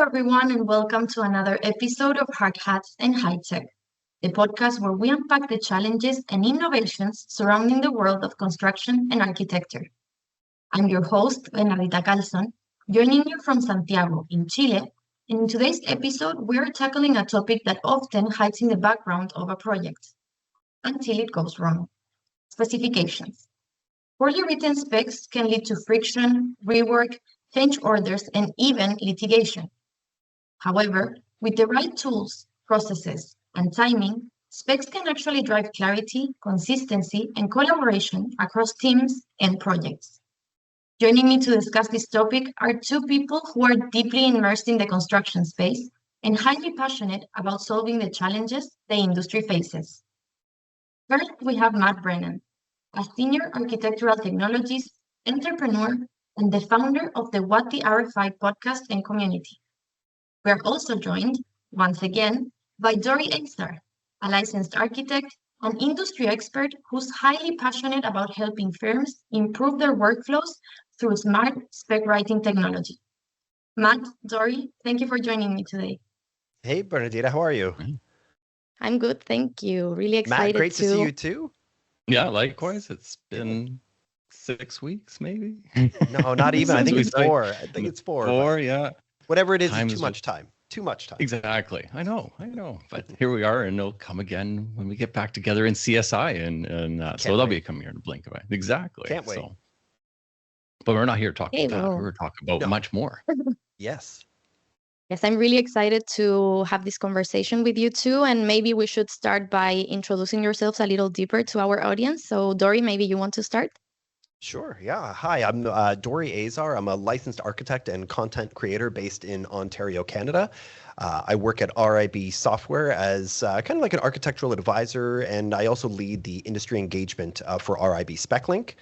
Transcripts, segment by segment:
everyone, and welcome to another episode of Hard Hats and High Tech, the podcast where we unpack the challenges and innovations surrounding the world of construction and architecture. I'm your host, Bernardita Calzon, joining you from Santiago in Chile. And in today's episode, we are tackling a topic that often hides in the background of a project until it goes wrong: specifications. Poorly written specs can lead to friction, rework, change orders, and even litigation. However, with the right tools, processes, and timing, specs can actually drive clarity, consistency, and collaboration across teams and projects. Joining me to discuss this topic are two people who are deeply immersed in the construction space and highly passionate about solving the challenges the industry faces. First, we have Matt Brennan, a senior architectural technologist, entrepreneur, and the founder of the What the RFI podcast and community. We are also joined, once again, by Dori Azar, a licensed architect, an industry expert who's highly passionate about helping firms improve their workflows through smart spec writing technology. Matt, Dori, thank you for joining me today. Hey, Bernardita, how are you? I'm good, thank you. Really excited Matt, great to see you too. Yeah, likewise. It's been 6 weeks, maybe. No, not even. I think it's 4. I think it's 4. 4, yeah. Whatever it is, it's too much time. Too much time. Exactly. I know. But here we are, and it'll come again when we get back together in CSI, and so they'll be coming here in a blink of it. Exactly. Can't wait. So, but we're not here talking about that. We're talking about much more. Yes. Yes, I'm really excited to have this conversation with you two, and maybe we should start by introducing yourselves a little deeper to our audience. So, Dori, maybe you want to start? Sure. Yeah. Hi, I'm Dori Azar. I'm a licensed architect and content creator based in Ontario, Canada. I work at RIB Software as kind of like an architectural advisor, and I also lead the industry engagement for RIB SpecLink.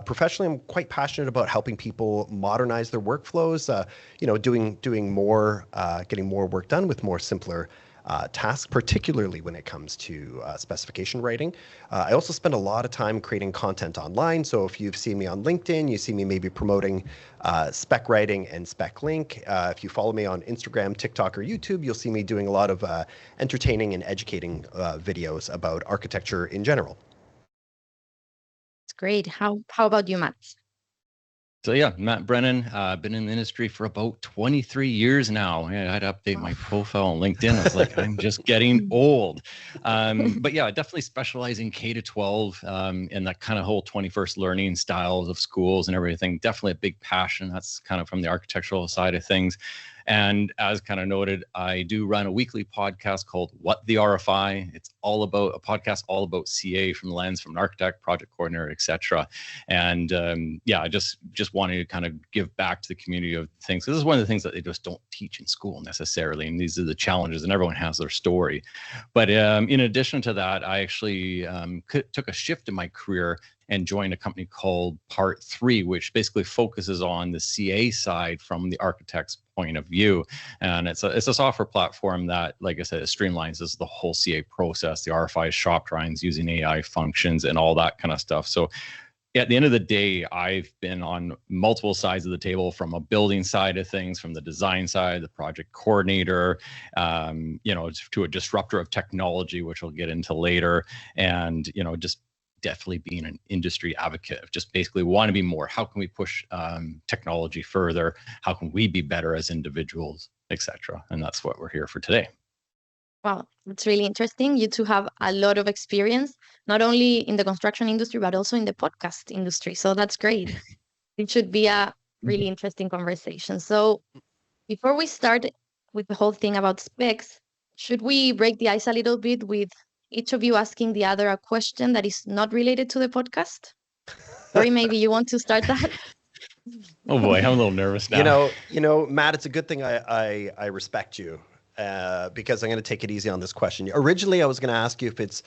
Professionally, I'm quite passionate about helping people modernize their workflows, doing more, getting more work done with more simpler tasks, particularly when it comes to specification writing. I also spend a lot of time creating content online. So if you've seen me on LinkedIn, you see me maybe promoting spec writing and SpecLink. If you follow me on Instagram, TikTok, or YouTube, you'll see me doing a lot of entertaining and educating videos about architecture in general. It's great. How about you, Matt? So yeah, Matt Brennan, been in the industry for about 23 years now. I had to update my profile on LinkedIn. I was like, I'm just getting old. But yeah, I definitely specialize in K-12 and that kind of whole 21st learning styles of schools and everything. Definitely a big passion. That's kind of from the architectural side of things. And as kind of noted, I do run a weekly podcast called What the RFI. It's all about a podcast all about CA from the lens from an architect, project coordinator, etc. And I just wanted to kind of give back to the community of things. This is one of the things that they just don't teach in school necessarily, and these are the challenges, and everyone has their story. But in addition to that, I actually took a shift in my career and joined a company called Part 3, which basically focuses on the CA side from the architect's point of view. And it's a software platform that, like I said, it streamlines the whole CA process, the RFI shop drawings using AI functions and all that kind of stuff. So at the end of the day, I've been on multiple sides of the table, from a building side of things, from the design side, the project coordinator, to a disruptor of technology, which we'll get into later. And, just definitely being an industry advocate of just basically want to be more. How can we push technology further? How can we be better as individuals, etc.? And that's what we're here for today. Wow, that's really interesting. You two have a lot of experience, not only in the construction industry, but also in the podcast industry. So that's great. It should be a really interesting conversation. So before we start with the whole thing about specs, should we break the ice a little bit with each of you asking the other a question that is not related to the podcast? Or maybe you want to start that? Oh boy, I'm a little nervous now. Matt, it's a good thing I respect you because I'm going to take it easy on this question. Originally, I was going to ask you if it's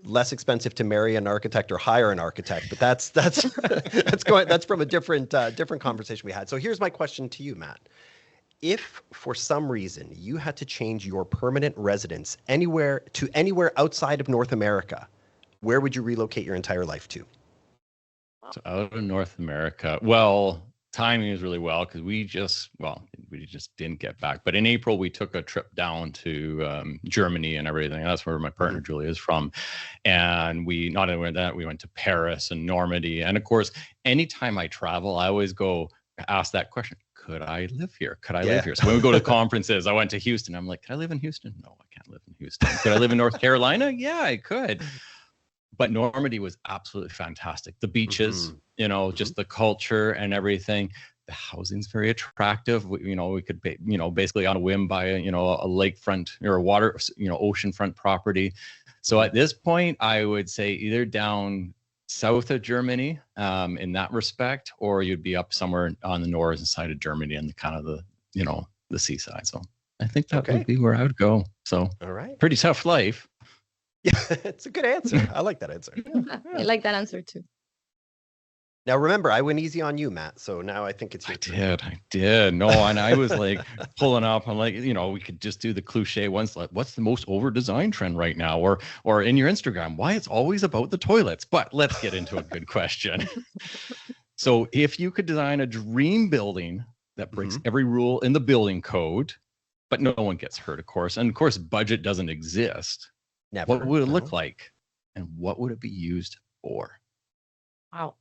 less expensive to marry an architect or hire an architect, but that's that's from a different conversation we had. So here's my question to you, Matt. If for some reason you had to change your permanent residence anywhere outside of North America, where would you relocate your entire life to? So out of North America, well, timing is really well because we just didn't get back. But in April, we took a trip down to Germany and everything. That's where my partner Julia is from. And we not only went that, we went to Paris and Normandy. And of course, anytime I travel, I always ask that question. Could I live here? Could I live here? So when we go to conferences, I went to Houston. I'm like, can I live in Houston? No, I can't live in Houston. Could I live in North Carolina? Yeah, I could. But Normandy was absolutely fantastic. The beaches, just the culture and everything. The housing's very attractive. We could, basically on a whim buy a lakefront or a water, oceanfront property. So at this point, I would say either down south of Germany in that respect, or you'd be up somewhere on the northern side of Germany and the seaside. So I think that would be where I would go. So all right, pretty tough life. Yeah, it's a good answer. I like that answer. I like that answer too. Now, remember, I went easy on you, Matt. So now I think it's your turn. I did. No, and I was like pulling up. I'm like, we could just do the cliche ones. Like, what's the most over design trend right now? Or in your Instagram, why it's always about the toilets. But let's get into a good question. So if you could design a dream building that breaks every rule in the building code, but no one gets hurt, of course. And of course, budget doesn't exist. Never. What would it look like? And what would it be used for? Wow.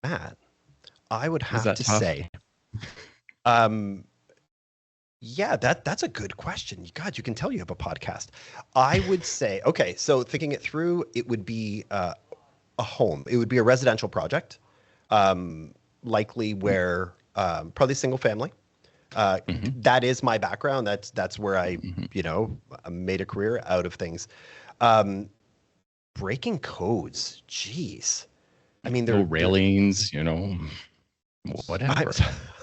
Matt, I would have to tough? say, that's a good question. God, you can tell you have a podcast. I would say, okay, so thinking it through, it would be a home. It would be a residential project, likely where probably single family. That is my background. That's where I, made a career out of things. Breaking codes, geez. I mean, there are railings, whatever.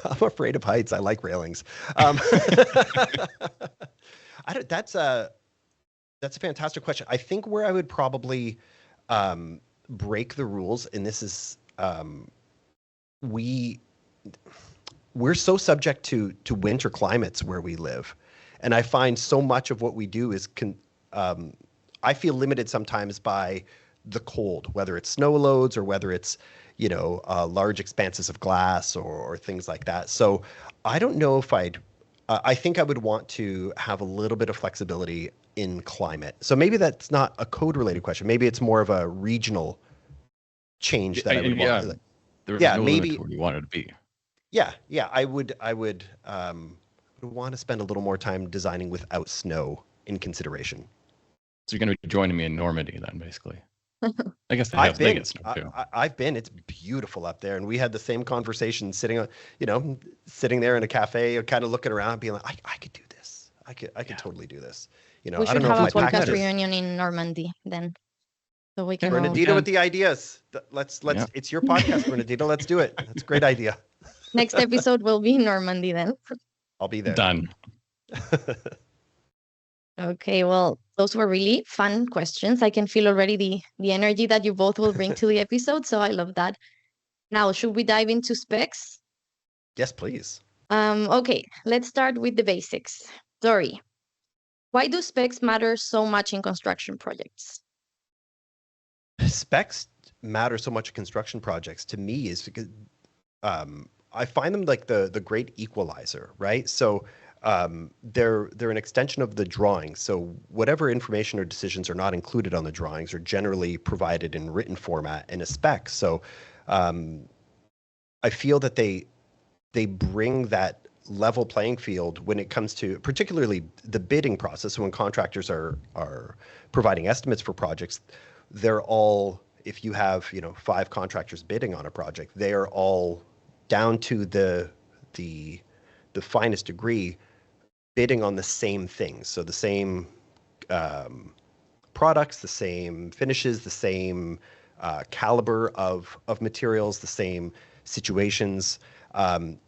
I'm afraid of heights. I like railings. That's a fantastic question. I think where I would probably break the rules, and this is we're so subject to winter climates where we live, and I find so much of what we do is I feel limited sometimes by the cold, whether it's snow loads or whether it's large expanses of glass or things like that. So I don't know if I think I would want to have a little bit of flexibility in climate. So maybe that's not a code related question. Maybe it's more of a regional change that I would want. Maybe where you want it to be. Yeah. I would want to spend a little more time designing without snow in consideration. So you're going to be joining me in Normandy then, basically. I guess they get snow too. I've been. It's beautiful up there, and we had the same conversation sitting there in a cafe, kind of looking around, being like, I could do this. I could totally do this. We should have a podcast reunion in Normandy then, so we can. Bernardita with the ideas. Let's. It's your podcast, Bernardita. Let's do it. That's a great idea. Next episode will be in Normandy then. I'll be there. Done. Okay, well, those were really fun questions. I can feel already the energy that you both will bring to the episode, so I love that. Now, should we dive into specs? Yes, please. Okay, let's start with the basics. Dory, why do specs matter so much in construction projects? Specs matter so much in construction projects to me is because I find them like the great equalizer, right? So they're an extension of the drawing. So whatever information or decisions are not included on the drawings are generally provided in written format in a spec. So I feel that they bring that level playing field when it comes to particularly the bidding process. So when contractors are providing estimates for projects, they're all, if you have 5 contractors bidding on a project, they are all down to the finest degree bidding on the same things. So the same products, the same finishes, the same caliber of materials, the same situations.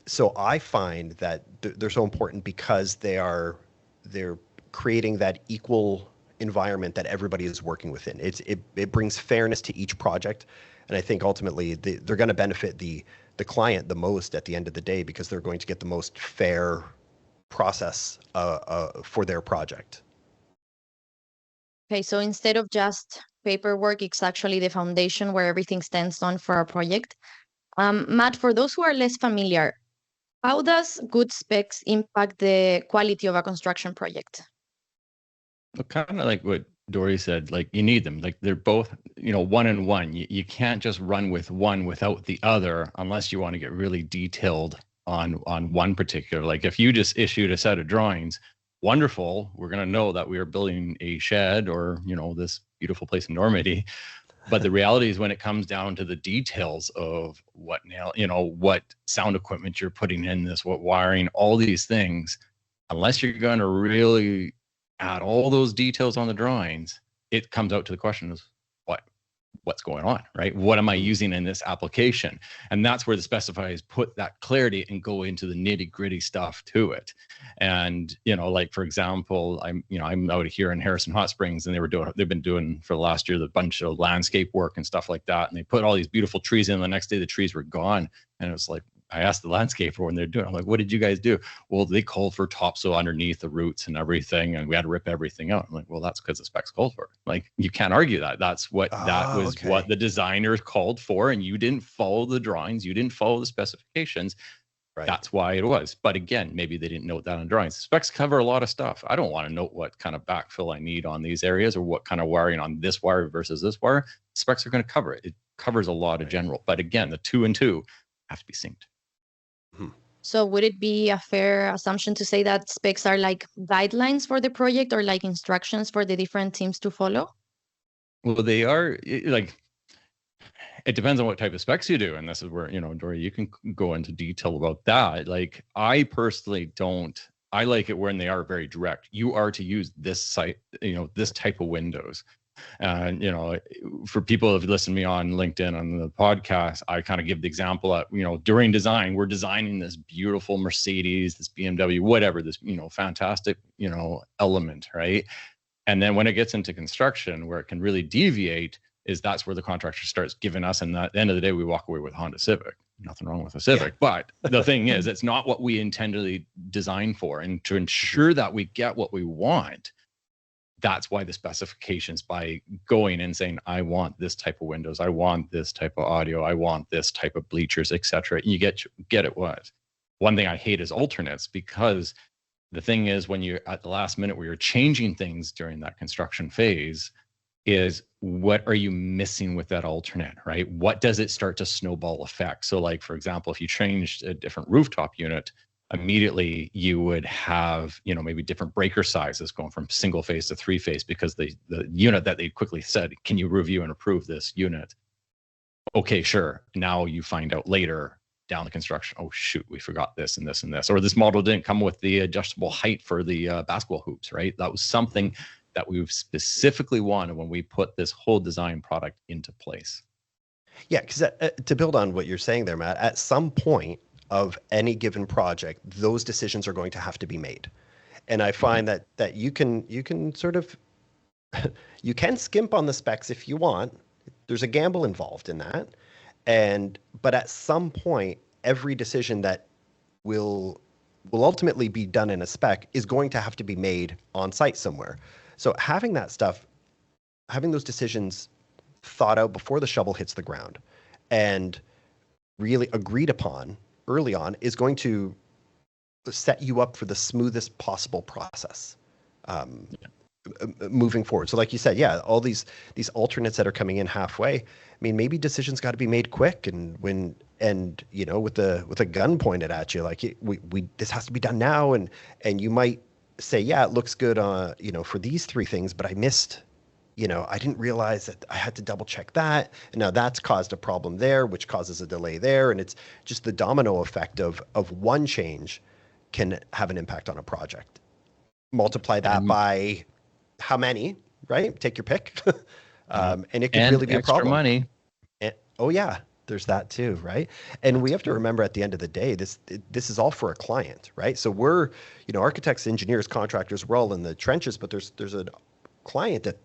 So I find that they're so important because they're creating that equal environment that everybody is working within. It brings fairness to each project, and I think ultimately they're going to benefit the client the most at the end of the day because they're going to get the most fair process for their project. Okay, so instead of just paperwork, it's actually the foundation where everything stands on for a project. Matt, for those who are less familiar, how does good specs impact the quality of a construction project? Kind of like what Dory said, like you need them. Like they're both, one and one. You can't just run with one without the other unless you want to get really detailed on one particular. Like if you just issued a set of drawings, wonderful. We're going to know that we are building a shed or, this beautiful place in Normandy. But the reality is when it comes down to the details of what what sound equipment you're putting in this, what wiring, all these things, unless you're going to really add all those details on the drawings, it comes out to the question is what's going on, right? What am I using in this application? And that's where the specifiers put that clarity and go into the nitty gritty stuff to it. And, like for example, I'm out here in Harrison Hot Springs, and they've been doing for the last year, the bunch of landscape work and stuff like that. And they put all these beautiful trees in. The next day, the trees were gone. And it was like, I asked the landscaper when they're doing, I'm like, what did you guys do? Well, they called for topsoil underneath the roots and everything, and we had to rip everything out. I'm like, well, that's because the specs called for it. Like, you can't argue that. That's what what the designers called for, and you didn't follow the drawings, you didn't follow the specifications. Right. That's why it was. But again, maybe they didn't note that on drawings. Specs cover a lot of stuff. I don't want to note what kind of backfill I need on these areas or what kind of wiring on this wire versus this wire. Specs are going to cover it. It covers a lot of general. But again, the 2 and 2 have to be synced. So would it be a fair assumption to say that specs are like guidelines for the project or like instructions for the different teams to follow? Well, they are like, it depends on what type of specs you do. And this is where, Dory, you can go into detail about that. Like I personally I like it when they are very direct. You are to use this site, this type of windows. And, for people who have listened to me on LinkedIn, on the podcast, I kind of give the example that, during design, we're designing this beautiful Mercedes, this BMW, whatever, this, fantastic, element, right? And then when it gets into construction, where it can really deviate, that's where the contractor starts giving us, and at the end of the day, we walk away with a Honda Civic. Nothing wrong with a Civic, but the thing is, it's not what we intended design for. And to ensure that we get what we want, that's why the specifications, by going and saying, I want this type of windows, I want this type of audio, I want this type of bleachers, etc. You get it. One thing I hate is alternates, because the thing is, when you're at the last minute where you're changing things during that construction phase, is what are you missing with that alternate, right? What does it start to snowball effect? So like, for example, if you changed a different rooftop unit, immediately you would have, maybe different breaker sizes going from single phase to 3-phase, because the unit that they quickly said, can you review and approve this unit? Okay, sure. Now you find out later down the construction, oh shoot, we forgot this and this and this, or this model didn't come with the adjustable height for the basketball hoops, right? That was something that we specifically wanted when we put this whole design product into place. Yeah, because to build on what you're saying there, Matt, at some point of any given project, those decisions are going to have to be made. And I find that you can sort of, you can skimp on the specs if you want. There's a gamble involved in that. But at some point, every decision that will ultimately be done in a spec is going to have to be made on site somewhere. So having that stuff, having those decisions thought out before the shovel hits the ground and really agreed upon early on is going to set you up for the smoothest possible process moving forward. So like you said, all these alternates that are coming in halfway, I mean, maybe decisions got to be made quick, and with a gun pointed at you, like we this has to be done now, and you might say, yeah, it looks good for these 3 things, but I missed, I didn't realize that I had to double check that. And now that's caused a problem there, which causes a delay there. And it's just the domino effect of one change can have an impact on a project. Multiply that by how many, right? Take your pick. And it can really be a problem. Money. And, there's that too, right? And we have to remember at the end of the day, this is all for a client, right? So we're, architects, engineers, contractors, we're all in the trenches, but there's a client at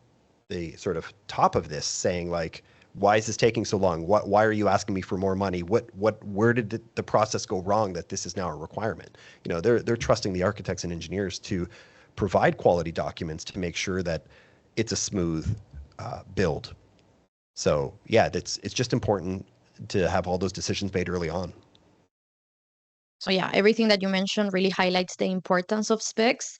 the sort of top of this saying, like, why is this taking so long? Why are you asking me for more money? Where did the process go wrong that this is now a requirement? They're trusting the architects and engineers to provide quality documents to make sure that it's a smooth build. So yeah, it's just important to have all those decisions made early on. So yeah, everything that you mentioned really highlights the importance of specs.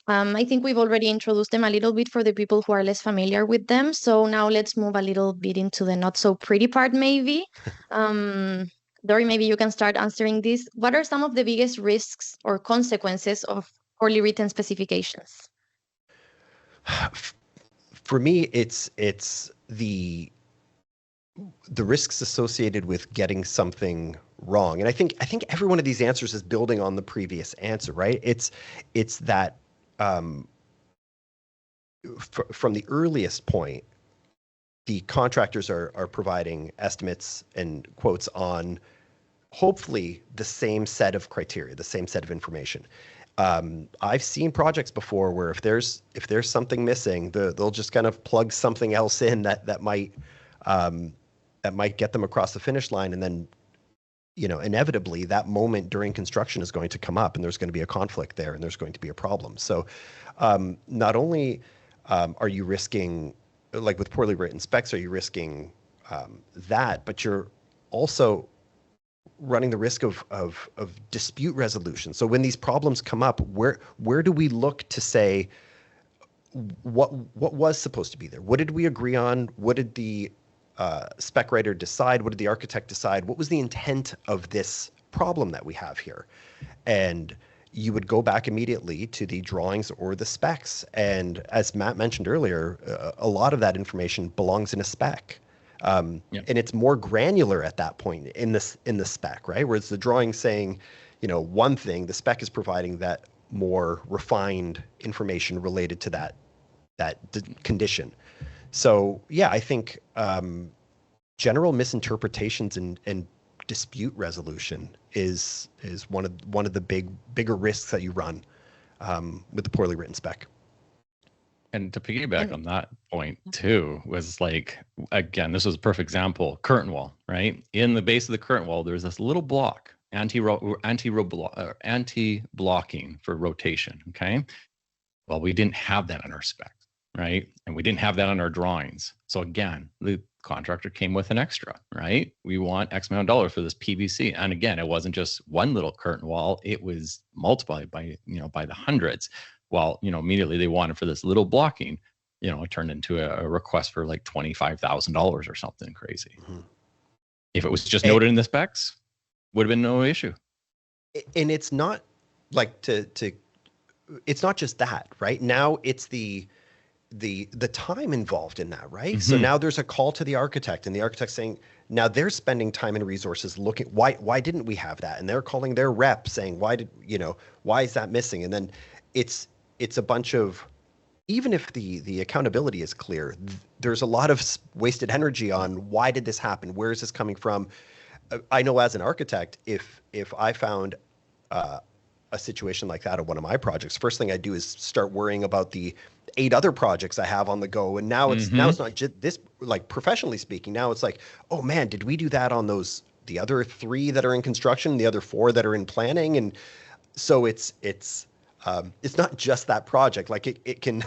I think we've already introduced them a little bit for the people who are less familiar with them. So now let's move a little bit into the not so pretty part, maybe. Dory, maybe you can start answering this. What are some of the biggest risks or consequences of poorly written specifications? For me, it's the risks associated with getting something wrong. And I think every one of these answers is building on the previous answer, right? It's that from the earliest point, the contractors are providing estimates and quotes on hopefully the same set of criteria, the same set of information. I've seen projects before where if there's something missing, they'll just kind of plug something else in that might get them across the finish line, and then inevitably that moment during construction is going to come up, and there's going to be a conflict there, and there's going to be a problem. So not only are you risking, like with poorly written specs, are you risking that, but you're also running the risk of dispute resolution. So when these problems come up, where do we look to say what was supposed to be there? What did we agree on? What did the spec writer decide? What did the architect decide? What was the intent of this problem that we have here? And you would go back immediately to the drawings or the specs. And as Matt mentioned earlier, a lot of that information belongs in a spec. And it's more granular at that point in the spec, right? Whereas the drawing saying, one thing, the spec is providing that more refined information related to that condition. So yeah, I think general misinterpretations and dispute resolution is one of the bigger risks that you run with the poorly written spec. And to piggyback on that point too, was like, again, this was a perfect example, curtain wall, right? In the base of the curtain wall, there's this little block, anti-blocking for rotation, okay? Well, we didn't have that in our spec, right? And we didn't have that on our drawings. So again, the contractor came with an extra, right? We want X amount of dollars for this PVC. And again, it wasn't just one little curtain wall, it was multiplied by, by the hundreds. Well, immediately they wanted for this little blocking, it turned into a request for like $25,000 or something crazy. Mm-hmm. If it was just noted in the specs, would have been no issue. And it's not like it's not just that, right? Now it's the time involved in that, right? Mm-hmm. So now there's a call to the architect, and the architect saying, now they're spending time and resources looking, why didn't we have that? And they're calling their rep saying, why is that missing? And then it's a bunch of, even if the accountability is clear, there's a lot of wasted energy on why did this happen? Where is this coming from? I know as an architect, if I found a situation like that on one of my projects, first thing I do is start worrying about the 8 other projects I have on the go. And now it's now it's not just this, like professionally speaking, now it's like, oh man, did we do that on the other 3 that are in construction, the other 4 that are in planning? And so it's not just that project. Like it can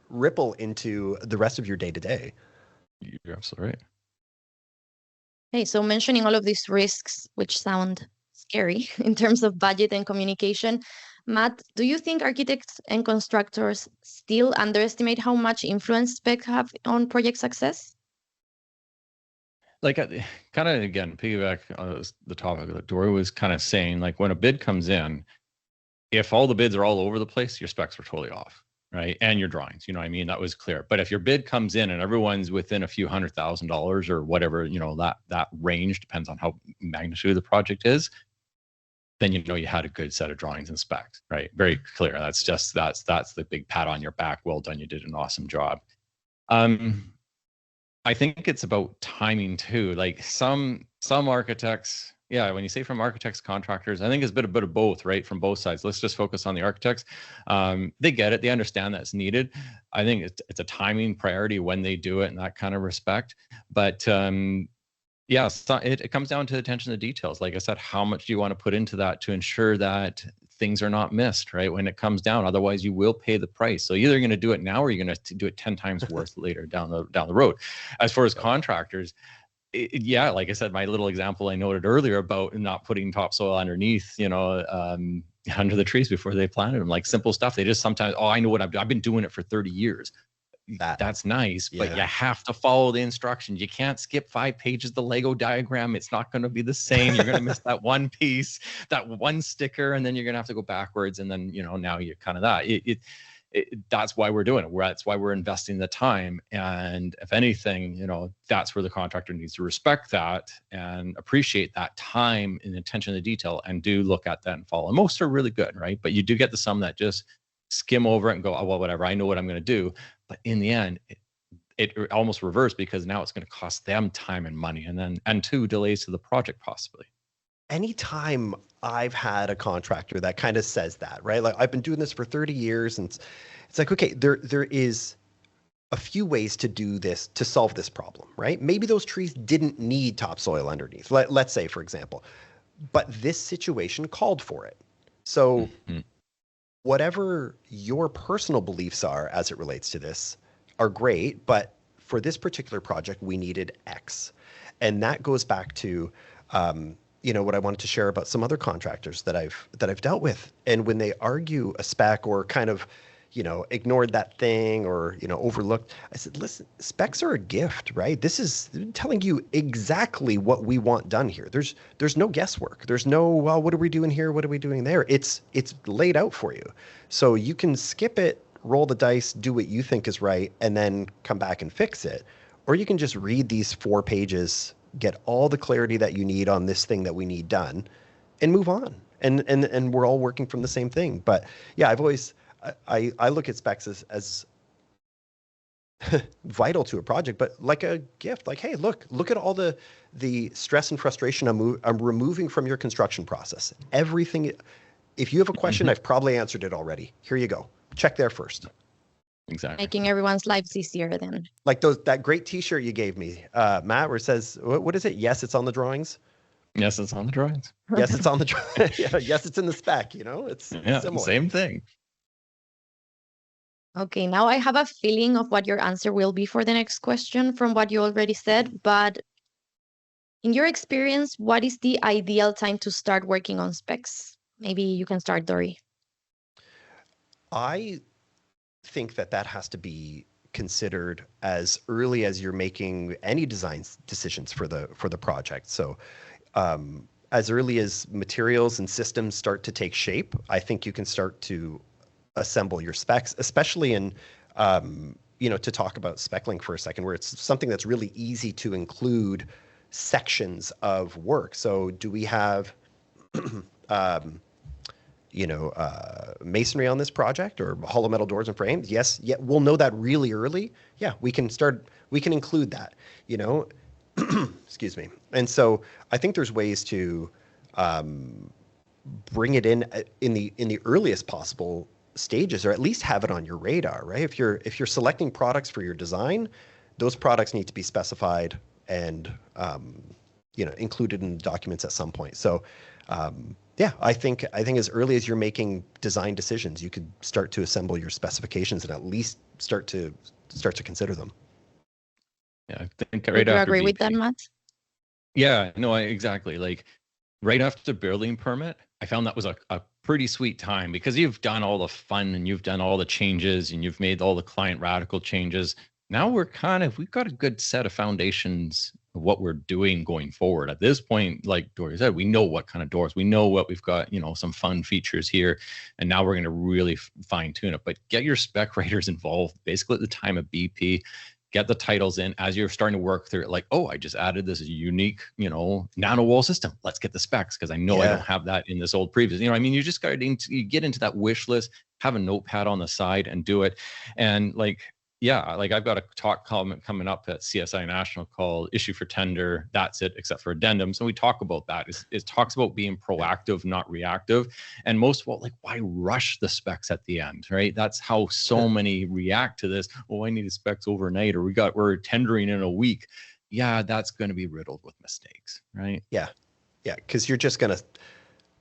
ripple into the rest of your day to day. You're absolutely right. Hey, so mentioning all of these risks, which sound scary in terms of budget and communication, Matt, do you think architects and constructors still underestimate how much influence specs have on project success? Like, kind of again, piggyback on the topic that Dory was kind of saying, like when a bid comes in, if all the bids are all over the place, your specs are totally off, right? And your drawings, what I mean? That was clear. But if your bid comes in and everyone's within a few $100,000 or whatever, that range depends on how magnitude of the project is, then you had a good set of drawings and specs, right? Very clear. That's the big pat on your back. Well done, you did an awesome job. I think it's about timing too. Like some architects, yeah, when you say from architects, contractors, I think it's a bit of both, right? From both sides. Let's just focus on the architects. They get it. They understand that's needed. I think it's a timing priority when they do it in that kind of respect. But yeah, so it comes down to attention to details. Like I said, how much do you want to put into that to ensure that things are not missed, right? When it comes down, otherwise you will pay the price. So either you're going to do it now or you're going to do it 10 times worth later down the road. As far as contractors, Yeah, like I said, my little example I noted earlier about not putting topsoil underneath, under the trees before they planted them, like simple stuff. They just sometimes, I know what I've been doing it for 30 years. That's nice, but you have to follow the instructions. You can't skip 5 pages of the Lego diagram. It's not going to be the same. You're going to miss that one piece, that one sticker, and then you're going to have to go backwards. And then, now you're kind of that. That's why we're doing it. That's why we're investing the time. And if anything, that's where the contractor needs to respect that and appreciate that time and attention to detail, and do look at that and follow. And most are really good, right? But you do get some that just skim over it and go, oh, well, whatever, I know what I'm going to do. But in the end, it almost reversed, because now it's going to cost them time and money, and 2 delays to the project possibly. Anytime I've had a contractor that kind of says that, right? Like, I've been doing this for 30 years, and it's like, okay, there is a few ways to do this, to solve this problem, right? Maybe those trees didn't need topsoil underneath, let's say, for example, but this situation called for it. So whatever your personal beliefs are as it relates to this are great, but for this particular project, we needed X. And that goes back to, what I wanted to share about some other contractors that I've dealt with. And when they argue a spec, or kind of, ignored that thing, or, overlooked, I said, listen, specs are a gift, right? This is telling you exactly what we want done here. There's no guesswork. There's no, well, what are we doing here? What are we doing there? It's laid out for you. So you can skip it, roll the dice, do what you think is right, and then come back and fix it. Or you can just read these 4 pages, get all the clarity that you need on this thing that we need done, and move on. And we're all working from the same thing. But yeah, I've always, I look at specs as vital to a project, but like a gift. Like, hey, look at all the stress and frustration I'm removing from your construction process. Everything. If you have a question, I've probably answered it already. Here you go. Check there first. Exactly. Making everyone's lives easier then. Like that great T-shirt you gave me, Matt, where it says, what is it? Yes, it's on the drawings. Yes, it's on the drawings. Yes, it's on the drawings. Yeah, yes, it's in the spec. It's similar. Same thing. Okay, now I have a feeling of what your answer will be for the next question from what you already said, but in your experience, what is the ideal time to start working on specs? Maybe you can start, Dory. I think that has to be considered as early as you're making any design decisions for the project. So as early as materials and systems start to take shape, I think you can start to assemble your specs, especially in, to talk about SpecLink for a second, where it's something that's really easy to include sections of work. So do we have, masonry on this project, or hollow metal doors and frames? Yes. Yeah, we'll know that really early. Yeah, we can include that, excuse me. And so I think there's ways to bring it in the earliest possible stages, or at least have it on your radar, right? If you're selecting products for your design, those products need to be specified and included in the documents at some point. So yeah, I think as early as you're making design decisions, you could start to assemble your specifications and at least start to consider them. Yeah, I think right. Do you agree with that, Matt? Yeah, no, exactly. Like right after building permit, I found that was a pretty sweet time, because you've done all the fun and you've done all the changes and you've made all the client radical changes. Now we've got a good set of foundations of what we're doing going forward. At this point, like Dory said, we know what kind of doors, we know what we've got, some fun features here, and now we're going to really fine tune it. But get your spec writers involved basically at the time of BP. Get the titles in as you're starting to work through it. Like, oh, I just added this unique, nano wall system. Let's get the specs, because I know I don't have that in this old previous. You just got to get into that wish list, have a notepad on the side, and do it. And I've got a talk coming up at CSI National called Issue for Tender. That's it, except for addendums. And we talk about that. It talks about being proactive, not reactive. And most of all, why rush the specs at the end, right? That's how so many react to this. Oh, I need the specs overnight, or we're tendering in a week. Yeah, that's going to be riddled with mistakes, right? Yeah. Yeah, because you're just going to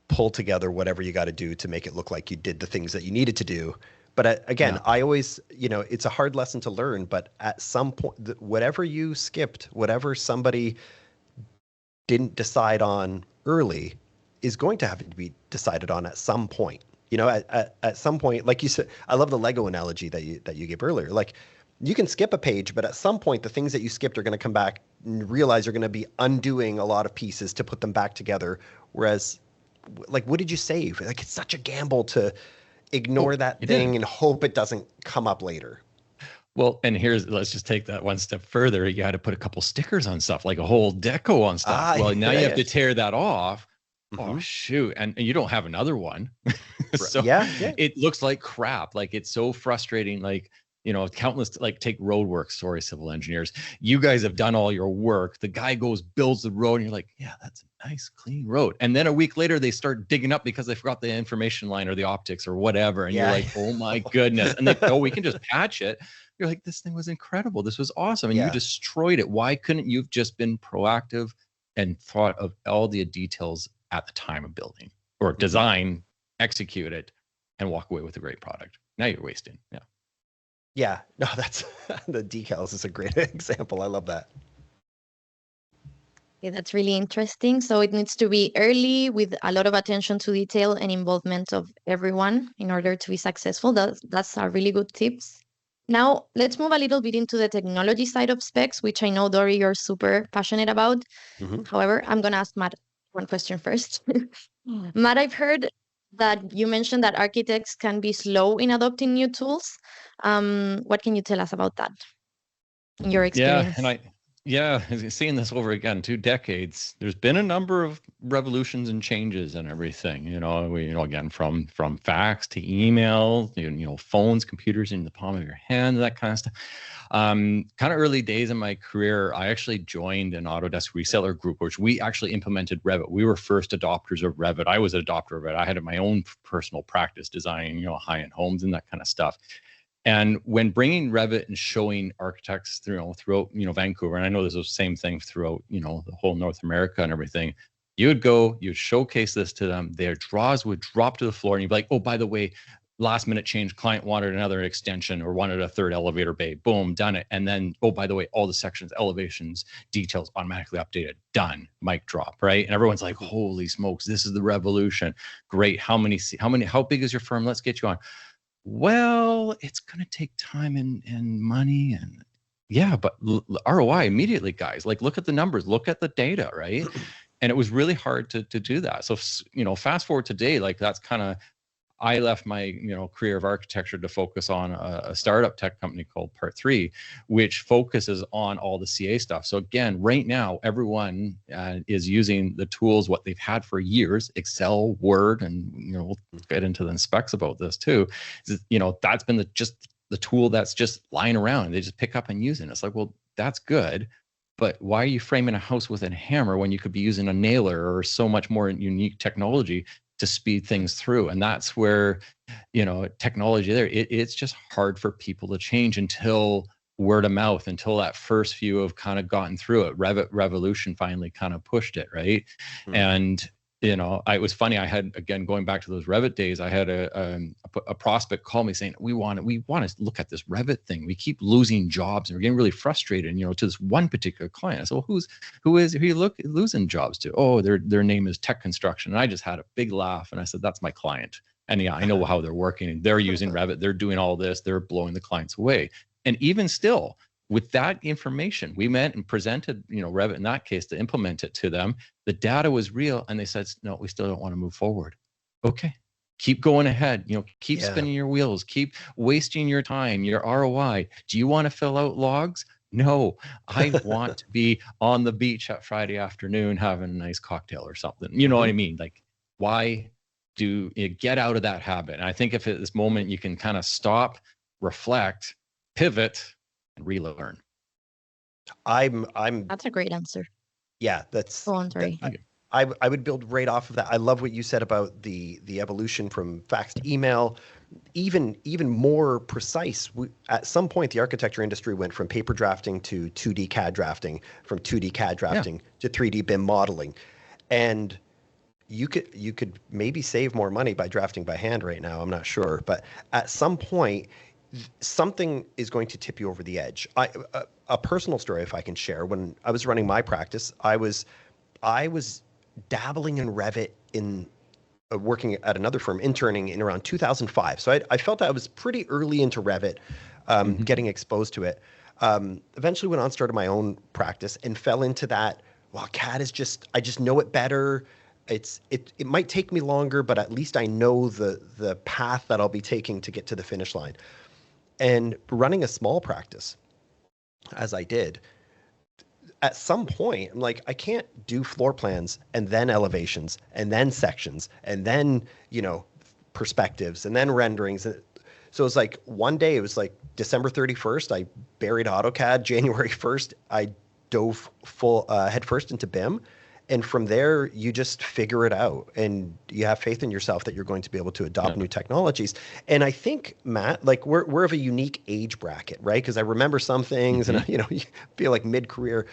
pull together whatever you got to do to make it look like you did the things that you needed to do. But again, I always, it's a hard lesson to learn, but at some point, whatever you skipped, whatever somebody didn't decide on early is going to have to be decided on at some point. At some point, like you said, I love the Lego analogy that you gave earlier. Like, you can skip a page, but at some point, the things that you skipped are going to come back and realize you're going to be undoing a lot of pieces to put them back together. Whereas, like, what did you save? Like, it's such a gamble to ignore that thing and hope it doesn't come up later. Well, and let's just take that one step further. You had to put a couple stickers on stuff, like a whole deco on stuff. Well, now you have to tear that off. Oh, shoot. And you don't have another one. So it looks like crap. Like, it's so frustrating. Like, countless, like, take road work. Sorry, civil engineers. You guys have done all your work. The guy builds the road, and you're like, yeah, that's a nice, clean road. And then a week later, they start digging up because they forgot the information line or the optics or whatever. And you're like, oh my goodness. And they we can just patch it. You're like, this thing was incredible. This was awesome. And you destroyed it. Why couldn't you have just been proactive and thought of all the details at the time of building or design, execute it, and walk away with a great product? Now you're wasting. Yeah, no, that's the decals is a great example. I love that. Okay, that's really interesting. So it needs to be early with a lot of attention to detail and involvement of everyone in order to be successful. That's a really good tips. Now, let's move a little bit into the technology side of specs, which I know, Dory, you're super passionate about. However, I'm going to ask Matt one question first. Matt, I've heard that you mentioned that architects can be slow in adopting new tools. What can you tell us about that in your experience? Seeing this over again, 2 decades, there's been a number of revolutions and changes and everything, again, from fax to email, phones, computers in the palm of your hand, that kind of stuff. Kind of early days in my career, I actually joined an Autodesk reseller group, which we actually implemented Revit. We were first adopters of Revit. I was an adopter of it. I had my own personal practice designing, high-end homes and that kind of stuff. And when bringing Revit and showing architects throughout, Vancouver, and I know there's the same thing throughout, the whole North America and everything, you'd showcase this to them. Their draws would drop to the floor, and you'd be like, oh, by the way, last minute change, client wanted another extension or wanted a third elevator bay. Boom, done it. And then, oh, by the way, all the sections, elevations, details automatically updated. Done. Mic drop, right? And everyone's like, holy smokes, this is the revolution. Great. How big is your firm? Let's get you on. Well, it's going to take time and money but ROI immediately, guys. Like, look at the numbers, look at the data, right? And it was really hard to do that. So, fast forward today, like, that's kind of, I left my career of architecture to focus on a startup tech company called Part 3, which focuses on all the CA stuff. So again, right now, everyone is using the tools what they've had for years, Excel, Word, and we'll get into the specs about this too. That's been the tool that's just lying around. They just pick up and use it. It's like, well, that's good, but why are you framing a house with a hammer when you could be using a nailer or so much more unique technology to speed things through? And that's where, technology there, it's just hard for people to change until word of mouth, until that first few have kind of gotten through it. Revit Revolution finally kind of pushed it, right? And, it was funny. I had, again, going back to those Revit days, I had a prospect call me saying, we want to look at this Revit thing. We keep losing jobs and we're getting really frustrated, to this one particular client. I said, well, who are you losing jobs to? Oh, their name is Tech Construction. And I just had a big laugh. And I said, that's my client. And yeah, I know how they're working. They're using Revit. They're doing all this. They're blowing the clients away. And even still, with that information, we met and presented, Revit in that case to implement it to them. The data was real, and they said, no, we still don't want to move forward. Okay, keep going ahead. Keep spinning your wheels. Keep wasting your time, your ROI. Do you want to fill out logs? No, I want to be on the beach at Friday afternoon having a nice cocktail or something. You know what I mean? Like, why do you get out of that habit? And I think if at this moment you can kind of stop, reflect, pivot, and relearn. That's a great answer. Yeah, that's. Go on, sorry. I would build right off of that. I love what you said about the evolution from fax to email, even more precise. At some point, the architecture industry went from paper drafting to 2D CAD drafting, from 2D CAD drafting to 3D BIM modeling, and you could maybe save more money by drafting by hand right now. I'm not sure, but at some point, something is going to tip you over the edge. A personal story, if I can share, when I was running my practice, I was dabbling in Revit in working at another firm, interning in around 2005. So I felt I was pretty early into Revit, getting exposed to it. Eventually went on, started my own practice and fell into that. Well, CAD is I just know it better. It might take me longer, but at least I know the path that I'll be taking to get to the finish line. And running a small practice, as I did, at some point, I'm like, I can't do floor plans and then elevations and then sections and then, perspectives and then renderings. So it was like one day, it was like December 31st, I buried AutoCAD. January 1st, I dove head first into BIM. And from there, you just figure it out and you have faith in yourself that you're going to be able to adopt new technologies. And I think, Matt, like we're of a unique age bracket, right? Because I remember some things and, you feel like mid-career.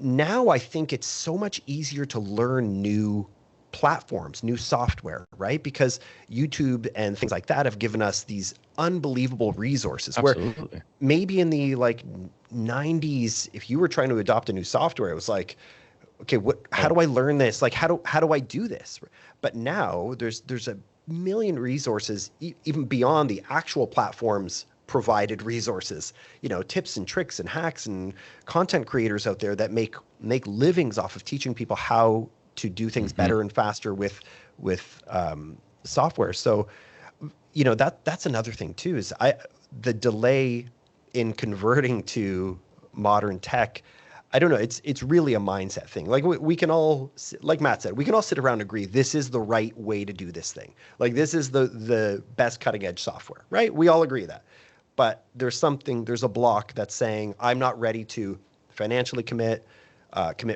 Now I think it's so much easier to learn new platforms, new software, right? Because YouTube and things like that have given us these unbelievable resources. Absolutely. Where maybe in the 90s, if you were trying to adopt a new software, it was like, okay, how do I learn this? Like, how do I do this? But now there's a million resources, even beyond the actual platform's provided resources, tips and tricks and hacks and content creators out there that make livings off of teaching people how to do things better and faster with software. So, that's another thing too, is the delay in converting to modern tech. I don't know. It's really a mindset thing. Like we can all, like Matt said, we can all sit around and agree this is the right way to do this thing. Like this is the best cutting edge software, right? We all agree that. But there's a block that's saying I'm not ready to financially commit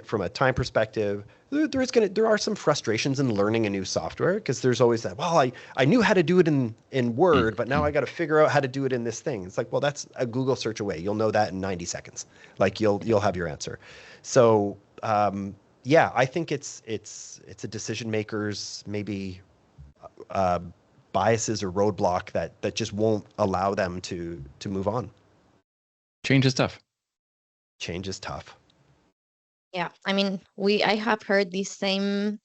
from a time perspective. There are some frustrations in learning a new software because there's always that, well, I knew how to do it in Word, but now I got to figure out how to do it in this thing. It's like, well, that's a Google search away. You'll know that in 90 seconds. Like you'll have your answer. So I think it's a decision maker's maybe biases or roadblock that just won't allow them to move on. Change is tough. Change is tough. Yeah, I mean, I have heard this same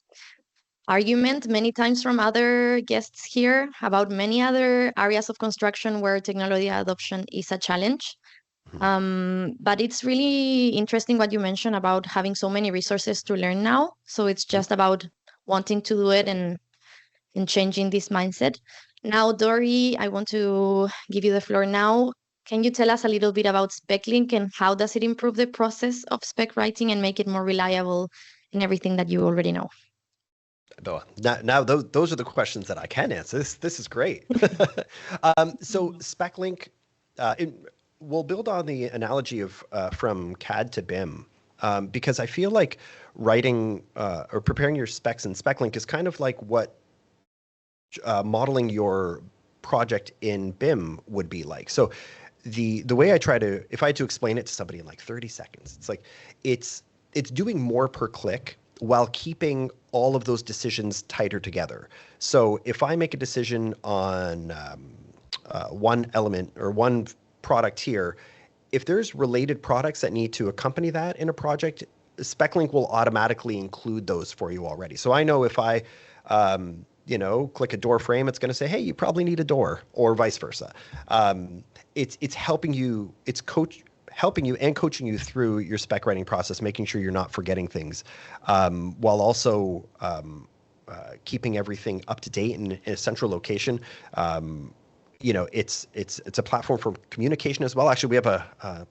argument many times from other guests here about many other areas of construction where technology adoption is a challenge. But it's really interesting what you mentioned about having so many resources to learn now. So it's just about wanting to do it and changing this mindset. Now, Dory, I want to give you the floor now. Can you tell us a little bit about SpecLink and how does it improve the process of spec writing and make it more reliable in everything that you already know? Now those are the questions that I can answer. This is great. So SpecLink, we'll build on the analogy of from CAD to BIM because I feel like writing or preparing your specs in SpecLink is kind of like what modeling your project in BIM would be like. So the way I try to, if I had to explain it to somebody in like 30 seconds, it's like it's doing more per click while keeping all of those decisions tighter together. So if I make a decision on one element or one product here, if there's related products that need to accompany that in a project, SpecLink will automatically include those for you already. So I know if I click a door frame, it's going to say, hey, you probably need a door, or vice versa. It's helping you, helping you and coaching you through your spec writing process, making sure you're not forgetting things, while also keeping everything up to date in a central location. It's a platform for communication as well. Actually, we have a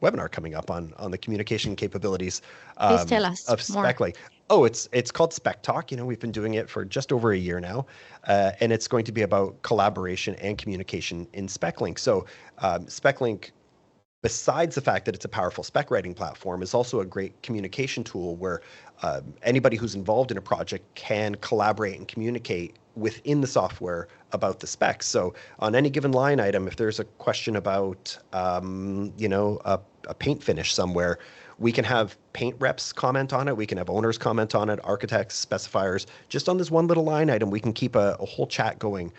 webinar coming up on the communication capabilities Please tell us of more. SpecLink. Oh, it's called Spec Talk. We've been doing it for just over a year now, and it's going to be about collaboration and communication in SpecLink. So SpecLink, besides the fact that it's a powerful spec writing platform, is also a great communication tool where anybody who's involved in a project can collaborate and communicate within the software about the specs. So on any given line item, if there's a question about, a paint finish somewhere, we can have paint reps comment on it. We can have owners comment on it, architects, specifiers. Just on this one little line item, we can keep a whole chat going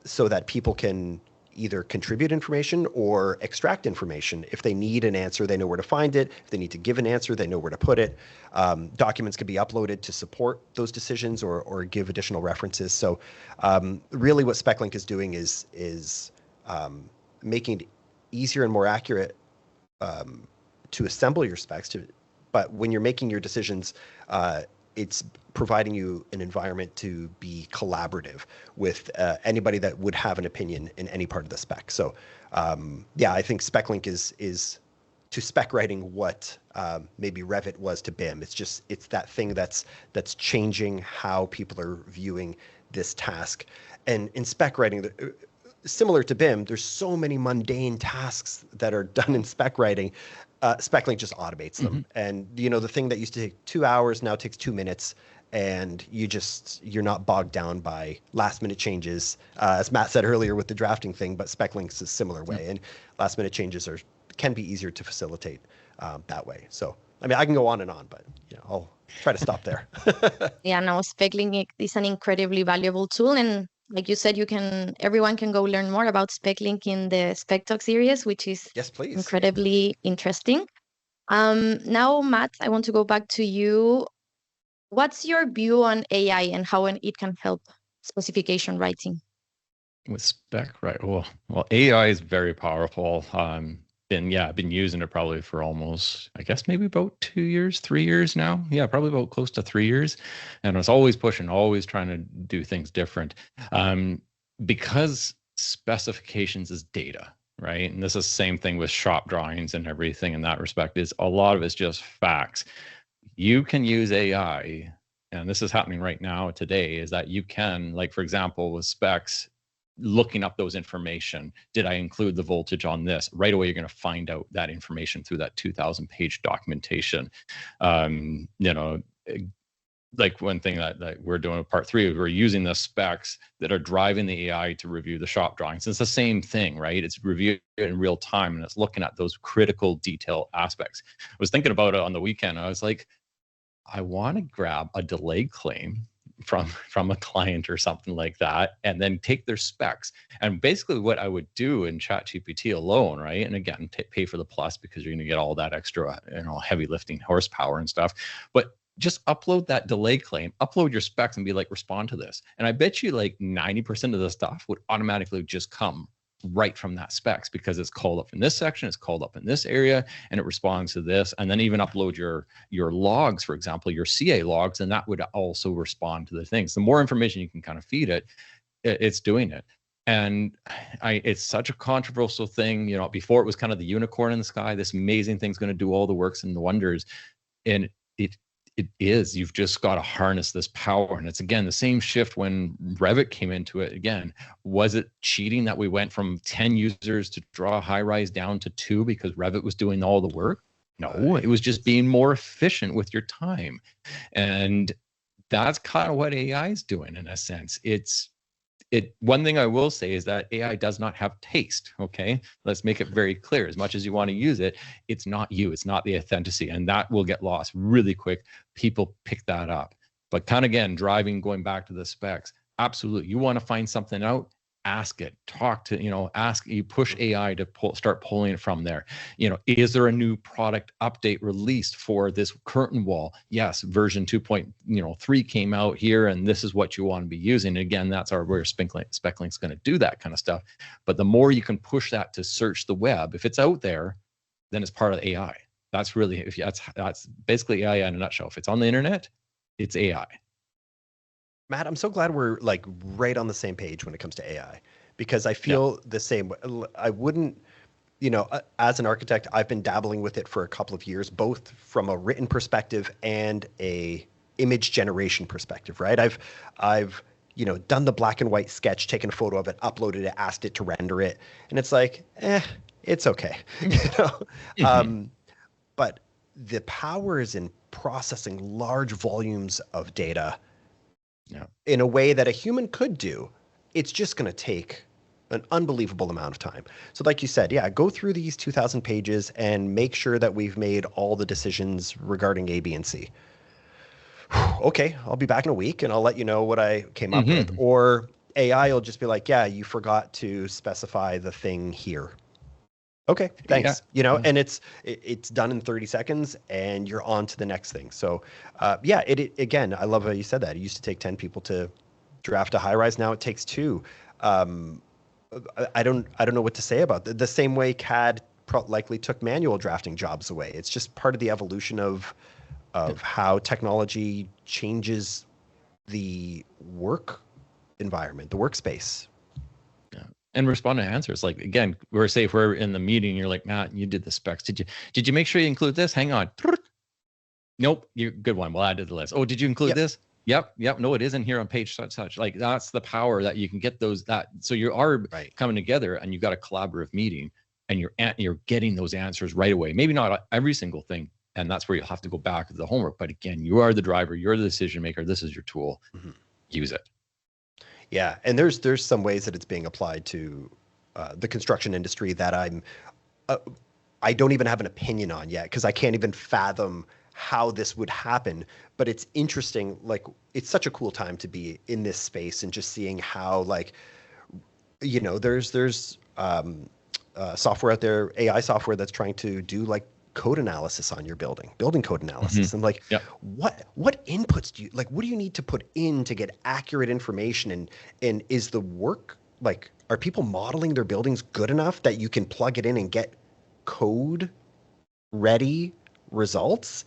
so that people can either contribute information or extract information. If they need an answer, they know where to find it. If they need to give an answer, they know where to put it. Documents can be uploaded to support those decisions or give additional references. So really what SpecLink is doing is making it easier and more accurate to assemble your specs. But when you're making your decisions, it's providing you an environment to be collaborative with anybody that would have an opinion in any part of the spec. So yeah, I think SpecLink is to spec writing what maybe Revit was to BIM. It's that thing that's changing how people are viewing this task. And in spec writing, similar to BIM, there's so many mundane tasks that are done in spec writing. SpecLink just automates them. And the thing that used to take 2 hours now takes 2 minutes, and you're not bogged down by last minute changes. As Matt said earlier with the drafting thing, but SpecLink's a similar way, and last minute changes can be easier to facilitate that way. So I mean, I can go on and on, but I'll try to stop there. Yeah, no, SpecLink is an incredibly valuable tool, and like you said, everyone can go learn more about SpecLink in the Spec Talk series, which is yes, please. Incredibly interesting. Now, Matt, I want to go back to you. What's your view on AI and how it can help specification writing? With spec, right? Well, AI is very powerful. I've been using it probably for almost, I guess maybe about 2 years, 3 years now. Yeah, probably about close to 3 years. And I was always pushing, always trying to do things different. Because specifications is data, right? And this is the same thing with shop drawings and everything in that respect, is a lot of it's just facts. You can use AI, and this is happening right now today, is that you can, like, for example, with specs, looking up those information. Did I include the voltage on this? Right away, you're going to find out that information through that 2,000-page documentation. Like one thing that we're doing with part 3, we're using the specs that are driving the AI to review the shop drawings. It's the same thing, right? It's reviewed in real time, and it's looking at those critical detail aspects. I was thinking about it on the weekend. I was like, I want to grab a delay claim from a client or something like that, and then take their specs. And basically what I would do in ChatGPT alone, right? And again, pay for the plus because you're going to get all that extra, heavy lifting horsepower and stuff. But just upload that delay claim, upload your specs and be like, respond to this. And I bet you like 90% of the stuff would automatically just come right from that specs, because it's called up in this section, it's called up in this area, and it responds to this. And then even upload your logs, for example, your CA logs, and that would also respond to the things. The more information you can kind of feed it, it's doing it. And it's such a controversial thing. Before it was kind of the unicorn in the sky, this amazing thing's going to do all the works and the wonders. And it is. You've just got to harness this power. And it's, again, the same shift when Revit came into it. Again, was it cheating that we went from 10 users to draw a high rise down to 2 because Revit was doing all the work? No, it was just being more efficient with your time. And that's kind of what AI is doing in a sense. One thing I will say is that AI does not have taste, okay? Let's make it very clear. As much as you want to use it, it's not you. It's not the authenticity, and that will get lost really quick. People pick that up. But kind of, again, going back to the specs, absolutely. You want to find something out, ask it, talk to, you push AI to start pulling it from there. Is there a new product update released for this curtain wall? Yes, version 2.3 came out here, and this is what you want to be using. And again, that's where SpecLink's going to do that kind of stuff. But the more you can push that to search the web, if it's out there, then it's part of the AI. That's really, that's basically AI in a nutshell. If it's on the internet, it's AI. Matt, I'm so glad we're like right on the same page when it comes to AI, because I feel the same. I wouldn't, as an architect, I've been dabbling with it for a couple of years, both from a written perspective and a image generation perspective, right? I've done the black and white sketch, taken a photo of it, uploaded it, asked it to render it, and it's like, it's okay, But the power is in processing large volumes of data in a way that a human could do. It's just going to take an unbelievable amount of time. So like you said, yeah, go through these 2,000 pages and make sure that we've made all the decisions regarding A, B, and C. Okay, I'll be back in a week and I'll let you know what I came up with. Or AI will just be like, yeah, you forgot to specify the thing here. Okay, thanks. And it's done in 30 seconds and you're on to the next thing. So it again, I love how you said that. It used to take 10 people to draft a high rise. Now it takes 2. I don't know what to say about that. The same way CAD likely took manual drafting jobs away. It's just part of the evolution of how technology changes the work environment, the workspace. Yeah. And respond to answers. Like, again, if we're in the meeting, you're like, Matt, you did the specs. Did you make sure you include this? Hang on. Nope. Good one. We'll add to the list. Oh, did you include this? Yep. No, it isn't here on page such. Like, that's the power that you can get so you are coming together and you've got a collaborative meeting and you're getting those answers right away. Maybe not every single thing. And that's where you'll have to go back to the homework. But again, you are the driver, you're the decision maker. This is your tool. Use it. Yeah. And there's some ways that it's being applied to the construction industry that I don't even have an opinion on yet, because I can't even fathom how this would happen. But it's interesting. Like, it's such a cool time to be in this space and just seeing how, like, there's software out there, AI software that's trying to do like code analysis on your building code analysis. And like, what inputs do you, like, what do you need to put in to get accurate information? And is the work, like, are people modeling their buildings good enough that you can plug it in and get code ready results?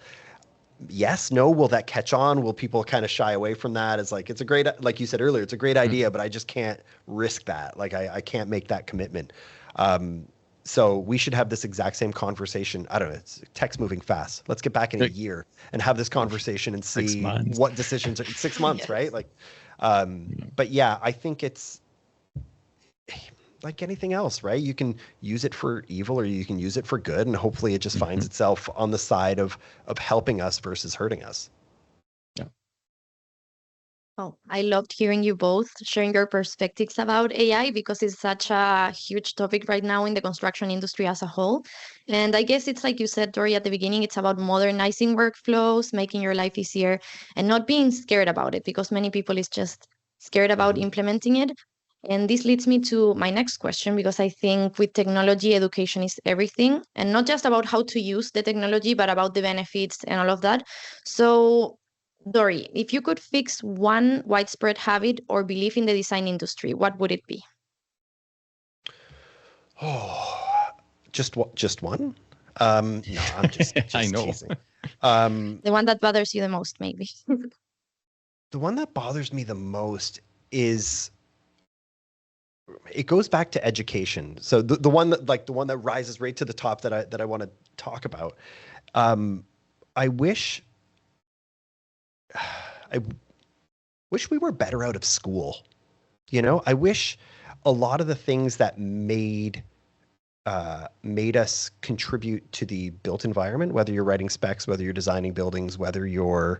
Yes, no, will that catch on? Will people kind of shy away from that? It's like, it's a great, like you said earlier, it's a great idea, but I just can't risk that. Like, I can't make that commitment. So we should have this exact same conversation. I don't know. It's tech's moving fast. Let's get back in a year and have this conversation and see what decisions are 6 months, right? Like, but yeah, I think it's like anything else, right? You can use it for evil or you can use it for good. And hopefully it just finds itself on the side of helping us versus hurting us. Oh, I loved hearing you both sharing your perspectives about AI, because it's such a huge topic right now in the construction industry as a whole. And I guess it's like you said, Tori, at the beginning, it's about modernizing workflows, making your life easier, and not being scared about it, because many people is just scared about implementing it. And this leads me to my next question, because I think with technology, education is everything, and not just about how to use the technology, but about the benefits and all of that. So, Dory, if you could fix one widespread habit or belief in the design industry, what would it be? Oh, just one? No, I'm just I know. teasing. The one that bothers you the most, maybe. The one that bothers me the most is, it goes back to education. So the one that rises right to the top that I want to talk about. I wish we were better out of school. I wish a lot of the things that made us contribute to the built environment, whether you're writing specs, whether you're designing buildings, whether you're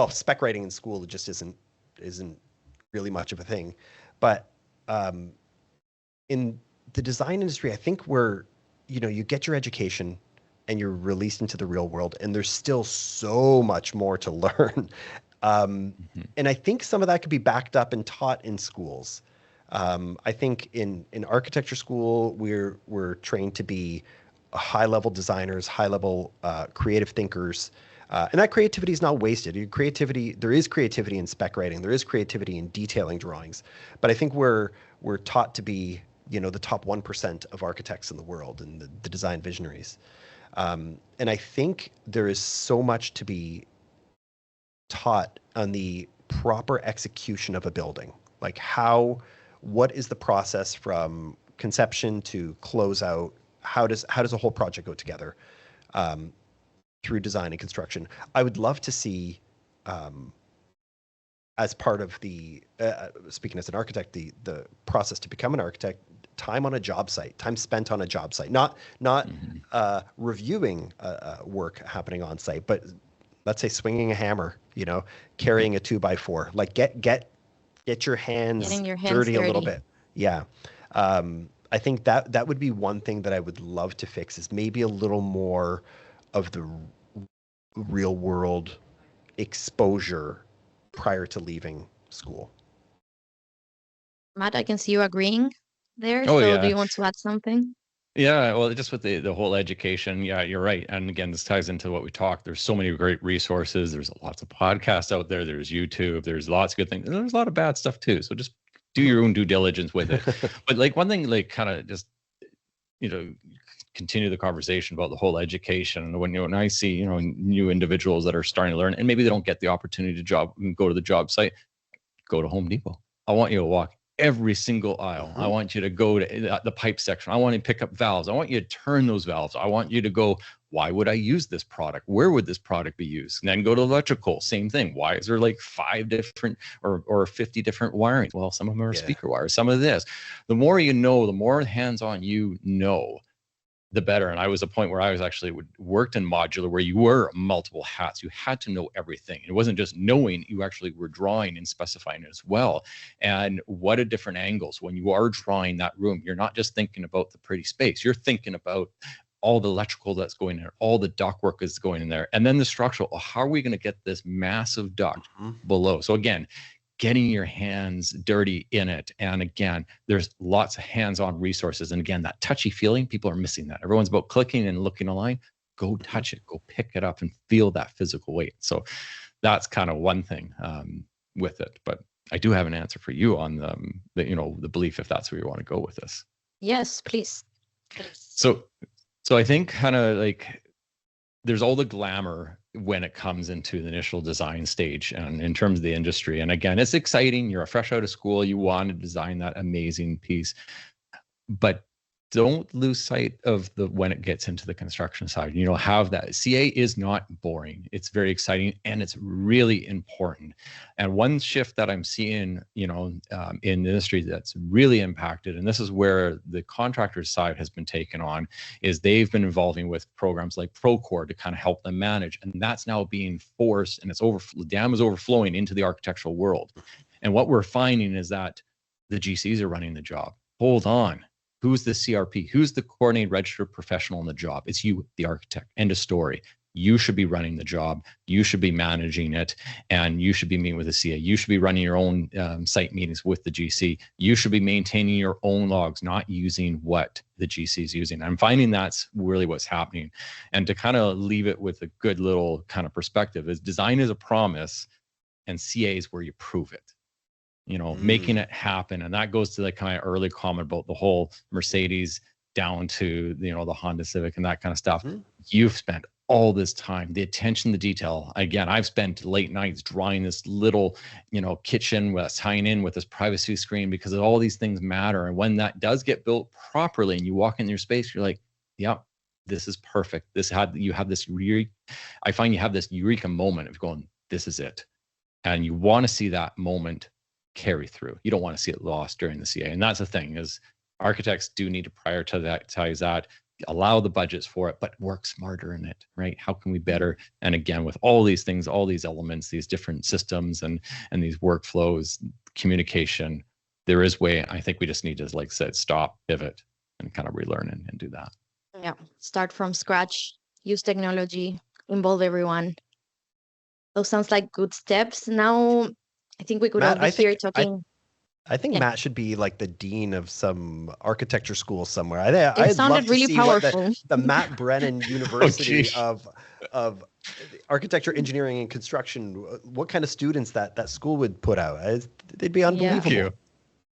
spec writing in school, it just isn't really much of a thing. But in the design industry, I think you get your education and you're released into the real world, and there's still so much more to learn. And I think some of that could be backed up and taught in schools. I think in architecture school, we're trained to be high-level designers, high-level creative thinkers, and that creativity is not wasted. There is creativity in spec writing, there is creativity in detailing drawings, but I think we're taught to be the top 1% of architects in the world and the design visionaries. And I think there is so much to be taught on the proper execution of a building. Like, what is the process from conception to closeout? How does a whole project go together through design and construction? I would love to see, as part of the speaking as an architect, the process to become an architect, time on a job site, time spent on a job site, not reviewing work happening on site, but let's say swinging a hammer, carrying a 2x4, like get your hands, dirty a little bit. Yeah. I think that would be one thing that I would love to fix, is maybe a little more of the real world exposure prior to leaving school. Matt, I can see you agreeing there. Oh, So yeah. do you want to add something? Yeah, well, just with the whole education, yeah, you're right. And again, this ties into what we talked. There's so many great resources. There's lots of podcasts out there. There's YouTube. There's lots of good things. And there's a lot of bad stuff too. So just do your own due diligence with it. But like one thing, like kind of just, continue the conversation about the whole education. When I see, new individuals that are starting to learn, and maybe they don't get the opportunity to go to the job site, go to Home Depot. I want you to walk every single aisle. I want you to go to the pipe section. I want you to pick up valves. I want you to turn those valves. I want you to go, why would I use this product? Where would this product be used? And then go to electrical, same thing. Why is there like 5 different or 50 different wirings? Well, some of them are speaker wires, some of this. The more you know, the more hands-on you know, the better. And I was a point where I was actually worked in modular, where you were multiple hats. You had to know everything. It wasn't just knowing, you actually were drawing and specifying it as well. And what a different angles. When you are drawing that room, you're not just thinking about the pretty space. You're thinking about all the electrical that's going in there, all the duct work is going in there. And then the structural, how are we going to get this massive duct below? So again, getting your hands dirty in it. And again, there's lots of hands-on resources. And again, that touchy feeling, people are missing that. Everyone's about clicking and looking online. Go touch it, go pick it up and feel that physical weight. So that's kind of one thing with it. But I do have an answer for you on the belief, if that's where you want to go with this. Yes, please. So I think kind of like there's all the glamour when it comes into the initial design stage and in terms of the industry. And again, it's exciting. You're fresh out of school. You want to design that amazing piece, but don't lose sight of when it gets into the construction side. Have that. CA is not boring. It's very exciting and it's really important. And one shift that I'm seeing, in the industry that's really impacted, and this is where the contractor side has been taken on, is they've been involving with programs like Procore to kind of help them manage. And that's now being forced, and the dam is overflowing into the architectural world. And what we're finding is that the GCs are running the job. Hold on. Who's the CRP? Who's the coordinated registered professional in the job? It's you, the architect. End of story. You should be running the job. You should be managing it. And you should be meeting with the CA. You should be running your own site meetings with the GC. You should be maintaining your own logs, not using what the GC is using. I'm finding that's really what's happening. And to kind of leave it with a good little kind of perspective is design is a promise and CA is where you prove it. Making it happen. And that goes to the kind of early comment about the whole Mercedes down to, the Honda Civic and that kind of stuff. You've spent all this time, the attention to detail. Again, I've spent late nights drawing this little, kitchen with tying in with this privacy screen because all these things matter. And when that does get built properly and you walk in your space, you're like, yeah, this is perfect. You have this, I find you have this eureka moment of going, this is it. And you want to see that moment carry through. You don't want to see it lost during the CA. And that's the thing, is architects do need to prioritize that, allow the budgets for it, but work smarter in it, right? How can we better? And again, with all these things, all these elements, these different systems and these workflows, communication, there is way. I think we just need to, like I said, stop, pivot, and kind of relearn and do that. Yeah. Start from scratch, use technology, involve everyone. Those sounds like good steps. Now, I think we could all be here talking. I think Matt should be like the dean of some architecture school somewhere. It sounded really powerful. The Matt Brennan University of architecture, engineering, and construction. What kind of students that school would put out? They'd be unbelievable.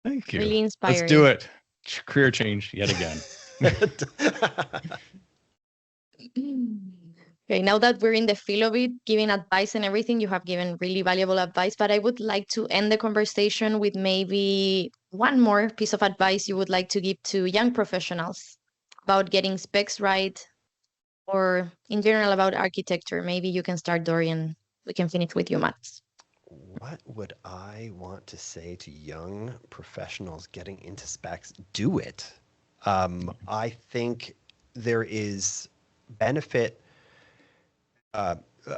Thank you. Really inspiring. Let's do it. Career change yet again. Okay, now that we're in the feel of it, giving advice and everything, you have given really valuable advice, but I would like to end the conversation with maybe one more piece of advice you would like to give to young professionals about getting specs right, or in general about architecture. Maybe you can start, Dorian. We can finish with you, Matt. What would I want to say to young professionals getting into specs? Do it. I think there is benefit.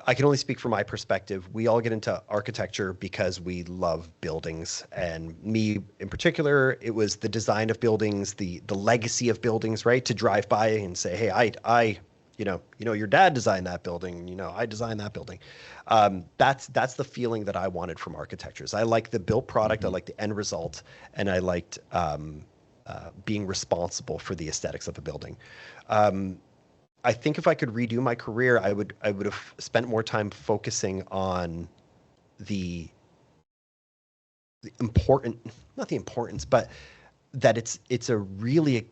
I can only speak from my perspective. We all get into architecture because we love buildings, and me in particular, it was the design of buildings, the legacy of buildings, right? To drive by and say, hey, I your dad designed that building, I designed that building. That's the feeling that I wanted from architectures. I like the built product, I like the end result, and I liked being responsible for the aesthetics of a building. I think if I could redo my career, I would have spent more time focusing on the important, not the importance, but that it's a really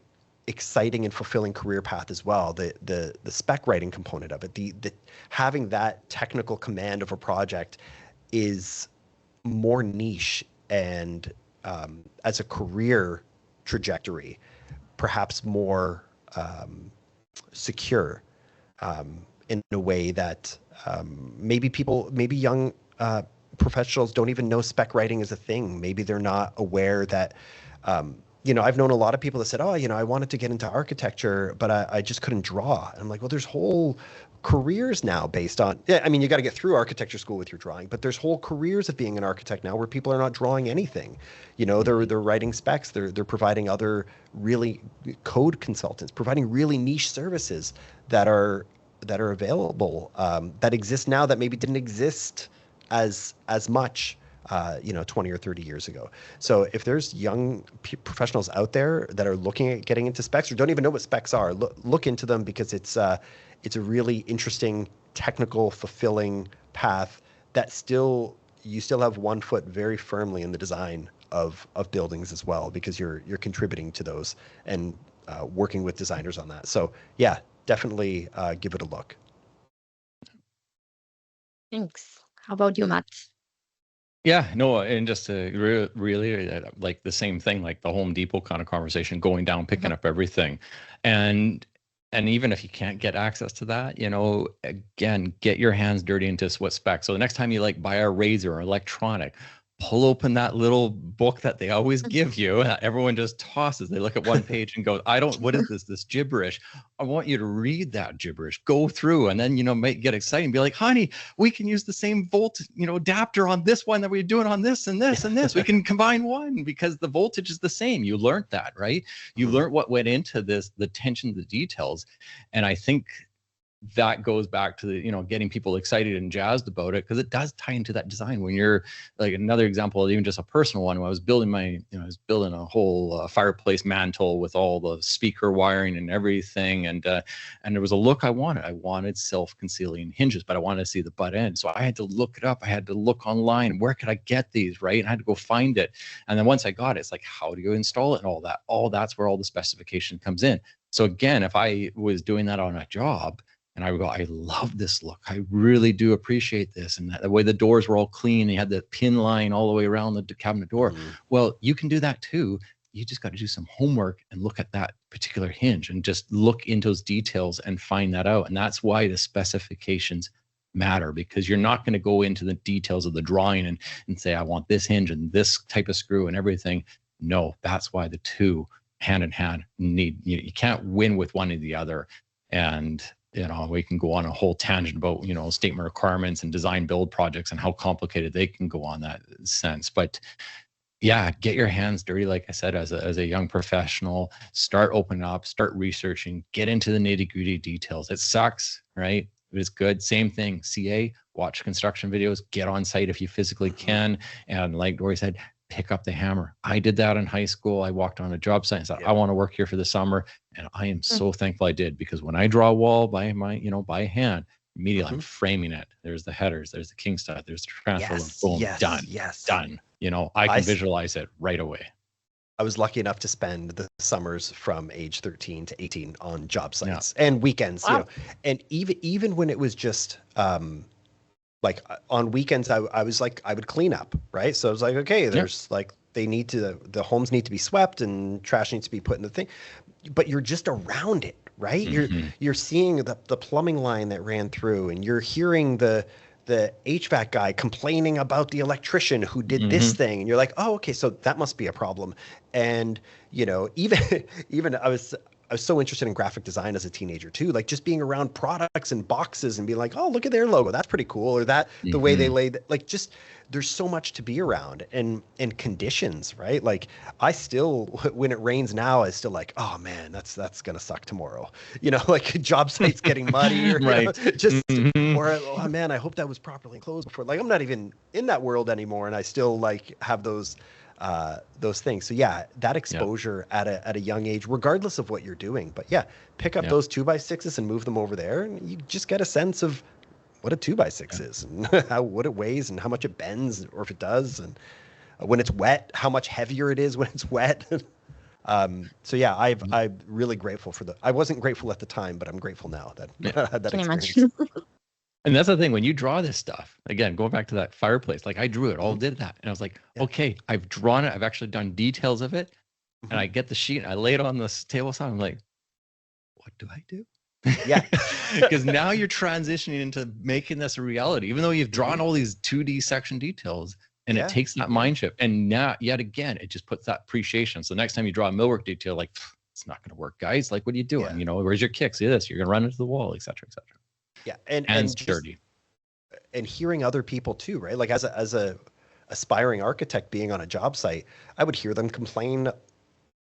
exciting and fulfilling career path as well. The spec writing component of it, the having that technical command of a project is more niche, and as a career trajectory, perhaps more secure in a way that maybe young professionals don't even know spec writing is a thing. Maybe they're not aware that, I've known a lot of people that said, oh, I wanted to get into architecture, but I just couldn't draw. And I'm like, well, there's whole careers now based on, you got to get through architecture school with your drawing, but there's whole careers of being an architect now where people are not drawing anything. They're writing specs, they're providing other really code consultants, providing really niche services that are available, that exist now that maybe didn't exist as much 20 or 30 years ago. So if there's young professionals out there that are looking at getting into specs or don't even know what specs are, look into them, because it's a really interesting, technical, fulfilling path that you still have one foot very firmly in the design of buildings as well, because you're contributing to those and working with designers on that. So yeah, definitely give it a look. Thanks. How about you, Matt? Yeah, no, and just to really like the same thing, like the Home Depot kind of conversation, going down, picking up everything. And even if you can't get access to that, again, get your hands dirty into what spec. So the next time you buy a razor or electronic, pull open that little book that they always give you. Everyone just tosses. They look at one page and go, what is this gibberish? I want you to read that gibberish, go through, and then, might get excited and be like, honey, we can use the same volt, adapter on this one that we're doing on this and this and this. We can combine one because the voltage is the same. You learned that, right? You learned what went into this, the attention to the details. And I think that goes back to the, getting people excited and jazzed about it, because it does tie into that design. When you're like, another example, even just a personal one, when I was building I was building a whole fireplace mantle with all the speaker wiring and everything. And there was a look I wanted. I wanted self-concealing hinges, but I wanted to see the butt end. So I had to look it up. I had to look online. Where could I get these, right? And I had to go find it. And then once I got it, it's like, how do you install it and all that? That's where all the specification comes in. So again, if I was doing that on a job, and I would go, I love this look. I really do appreciate this. And the way the doors were all clean, you had the pin line all the way around the cabinet door. Well, you can do that too. You just got to do some homework and look at that particular hinge and just look into those details and find that out. And that's why the specifications matter, because you're not going to go into the details of the drawing and say, I want this hinge and this type of screw and everything. No, that's why the two hand in hand you can't win with one or the other. And we can go on a whole tangent about, statement requirements and design build projects and how complicated they can go on that sense. But yeah, get your hands dirty. Like I said, as a young professional, start opening up, start researching, get into the nitty gritty details. It sucks, right? It's good. Same thing. CA, watch construction videos, get on site if you physically can. And like Dory said, pick up the hammer. I did that in high school. I walked on a job site and said, I want to work here for the summer. And I am so thankful I did, because when I draw a wall by hand, immediately I'm framing it. There's the headers, there's the king stud, there's the transfer, boom, done. I can visualize it right away. I was lucky enough to spend the summers from age 13 to 18 on job sites and weekends, and even when it was just, like on weekends, I was like, I would clean up, right? So I was like, okay, there's like, the homes need to be swept and trash needs to be put in the thing, but you're just around it, right? You're seeing the plumbing line that ran through, and you're hearing the HVAC guy complaining about the electrician who did this thing, and you're like, oh, okay, so that must be a problem. And even was so interested in graphic design as a teenager too, like just being around products and boxes and being like, oh, look at their logo, that's pretty cool, or that the way they laid, like just there's so much to be around, and conditions, right? Like I still, when it rains now, I still like, oh man, that's gonna suck tomorrow, like job sites getting muddy, or right, just or oh man, I hope that was properly closed before. Like I'm not even in that world anymore, and I still like have those things. So yeah, that exposure at a young age, regardless of what you're doing. But yeah, pick up those 2x6s and move them over there, and you just get a sense of what a 2x6 is, and what it weighs, and how much it bends, or if it does, and when it's wet, how much heavier it is when it's wet. So yeah, I'm really grateful for I wasn't grateful at the time, but I'm grateful now that I had that experience. And that's the thing, when you draw this stuff, again, going back to that fireplace, like I drew it, all did that. And I was like, okay, I've drawn it. I've actually done details of it. And I get the sheet, I lay it on this table side. I'm like, what do I do? Yeah. Because now you're transitioning into making this a reality, even though you've drawn all these 2D section details, and it takes that mind shift. And now, yet again, it just puts that appreciation. So next time you draw a millwork detail, like, it's not going to work, guys. Like, what are you doing? Where's your kick? See this? You're going to run into the wall, et cetera, et cetera. Yeah, and sturdy. And hearing other people too, right? Like as a aspiring architect being on a job site, I would hear them complain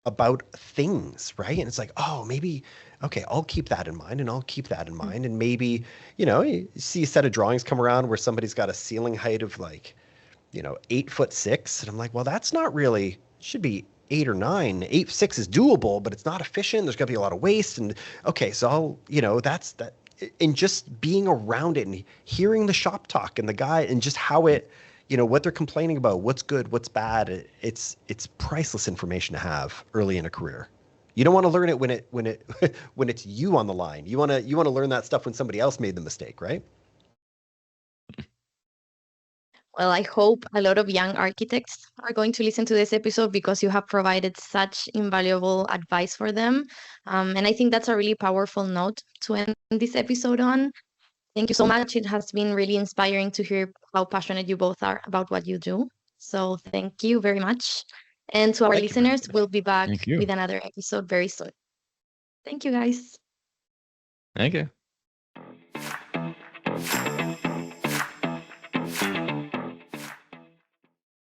about things, right? And it's like, oh, maybe, okay, I'll keep that in mind, and I'll keep that in mind. And maybe, you see a set of drawings come around where somebody's got a ceiling height of like, 8'6", and I'm like, well, that's not really, should be 8 or 9. 8'6" is doable, but it's not efficient. There's gonna be a lot of waste. And okay, so I'll, that's that. And just being around it and hearing the shop talk and the guy, and just how it, what they're complaining about, what's good, what's bad. It's priceless information to have early in a career. You don't want to learn it when it's you on the line. You want to learn that stuff when somebody else made the mistake, right? Well, I hope a lot of young architects are going to listen to this episode, because you have provided such invaluable advice for them. And I think that's a really powerful note to end this episode on. Thank you so much. It has been really inspiring to hear how passionate you both are about what you do. So thank you very much. And to our listeners, we'll be back with another episode very soon. Thank you, guys. Thank you.